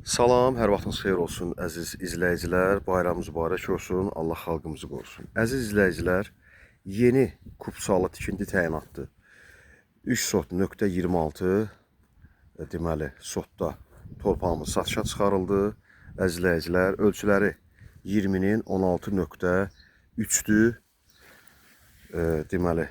Salam, hər vaxtınız xeyir olsun əziz izləyicilər. Bayramınız mübarək olsun, Allah xalqımızı qorusun. Əziz izləyicilər, yeni Kupsalı tikinti təyinatlı 3 sot .26 deməli sotda torpağımız satışa çıxarıldı. Əziz izləyicilər, ölçüləri 20-nin 16.3-dür. Deməli,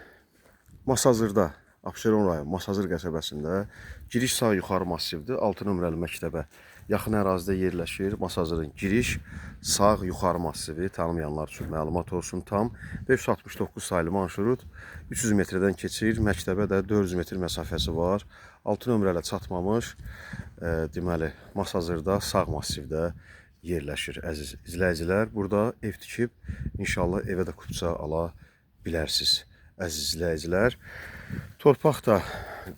Masazırda, Abşeron rayon Masazır qəsəbəsində giriş sağ yuxarı massivdir. 6 nömrəli məktəbə yaxın ərazidə yerləşir. Masazırın giriş sağ yuxarı massivi, tanımayanlar üçün məlumat olsun. Tam 569 saylı marşrut 300 metrdən keçir. Məktəbə də 400 metr məsafəsi var. 6 nömrələ çatmamış, deməli, Masazırda sağ massivdə yerləşir əziz izləyicilər. Burada ev tikib, inşallah evə də kupça ala bilərsiniz əziz izləyicilər. Torpaq da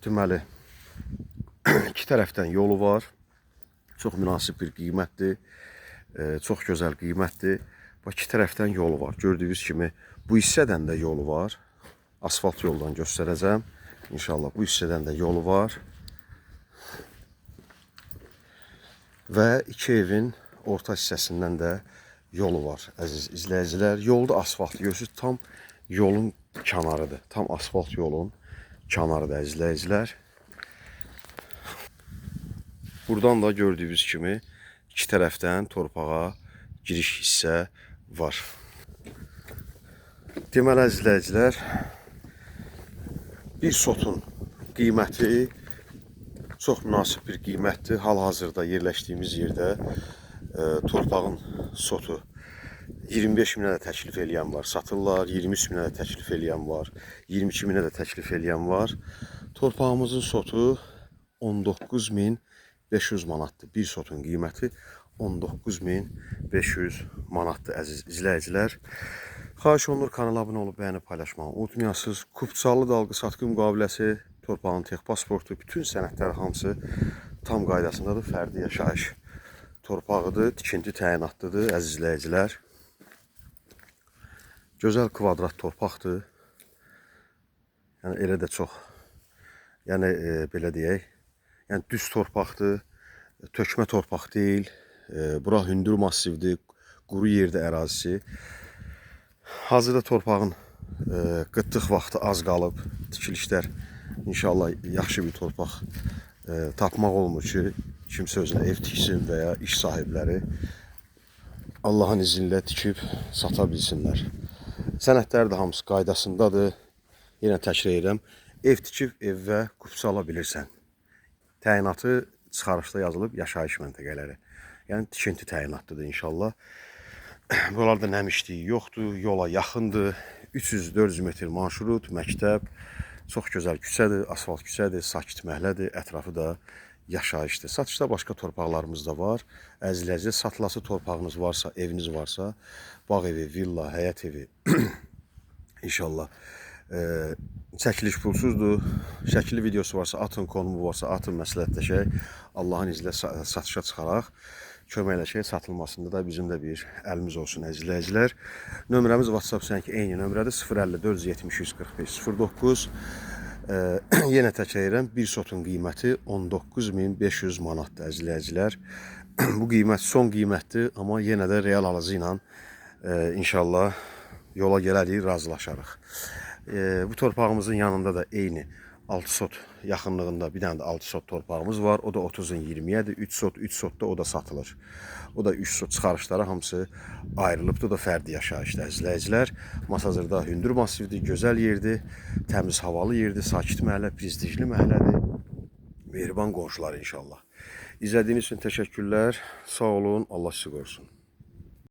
deməli iki tərəfdən yolu var. Çox münasib bir qiymətdir. Çox gözəl qiymətdir. Bax, iki tərəfdən yolu var. Gördüyünüz kimi bu hissədən də yolu var. Asfalt yoldan göstərəcəm. İnşallah bu hissədən də yolu var. Və iki evin orta hissəsindən də yolu var əziz izləyicilər. Yolda asfalt görürsünüz, tam yolun kənarıdır. Tam asfalt yolun kənarıdır əziz izləyicilər. Buradan da gördüyünüz kimi iki tərəfdən torpağa giriş hissə var. Deməli əziz izləyicilər, bir sotun qiyməti çox münasib bir qiymətdir. Hal-hazırda yerləşdiyimiz yerdə torpağın sotu 25 minə də təklif eləyən var, satırlar. 23 minə də təklif eləyən var, 22 minə də təklif eləyən var. Torpağımızın sotu 19.500 manatdır. Bir sotun qiyməti 19.500 manatdır əziz izləyicilər. Xahiş olunur, kanala abunə olub bəyənib paylaşmağı unutmayasınız. Kupçalı dalğı satqı müqaviləsi, torpağın texpasportu, bütün sənədlər hamısı tam qaydasındadır. Fərdi yaşayış torpağıdır, tikinti təyinatlıdır əziz izləyicilər. Gözəl kvadrat torpaqdır. Yəni elə də çox, yəni belə deyək, yəni düz torpaqdır, tökmə torpaq deyil. Bura hündür massivdir, quru yerdə ərazisi. Hazırda torpağın qıtlıq vaxtı az qalıb, tikilişlər inşallah yaxşı bir torpaq tapmaq olmur ki, kimsə özünə ev tiksin və ya iş sahibləri Allahın izinlə tikib sata bilsinlər. Sənədlər də hamısı qaydasındadır. Yenə təkrar edirəm, ev tikib evə kupça ala bilirsən. Təyinatı çıxarışda yazılıb yaşayış məntəqələri. Yəni tikinti təyinatlıdır inşallah. Buralarda nəmişliyi yoxdur, yola yaxındır. 300-400 metr marşrut, məktəb, çox gözəl küçədir, asfalt küçədir, sakit məhəllədir, ətrafı da yaşayışdır. Satışda başqa torpaqlarımız da var. Əzizlərcə, satılası torpağınız varsa, eviniz varsa, bağ evi, villa, həyət evi inşallah çəkiliş pulsuzdur. Şəkilli videosu varsa atın, konumu varsa atın, məsləhətləşək. Allahın iznilə satışa çıxaraq, köməkləşək, satılmasında da bizim də bir əlimiz olsun əzizləyicilər. Nömrəmiz WhatsApp sənki eyni nömrədir. 054 70 145 09. Yenə təkrar bir sotun qiyməti 19.500 manatdır əzizləyicilər. Bu qiymət son qiymətdir, amma yenə də real alıcı ilə inşallah yola gələrik, razılaşarıq. Bu torpağımızın yanında da eyni 6 sot yaxınlığında bir dənə də 6 sot torpağımız var. O da 30-un 20-yədir. 3 sotda o da satılır. O da 3 sot çıxarışları hamısı ayrılıbdır. O da fərdi yaşayışdır əzizləyicilər. Masazırda hündür massivdir, gözəl yerdir, təmiz havalı yerdir, sakit məhəllə, prestijli məhəllədir. Mehriban qonşular inşallah. İzlədiyiniz üçün təşəkkürlər. Sağ olun, Allah sizi qorusun.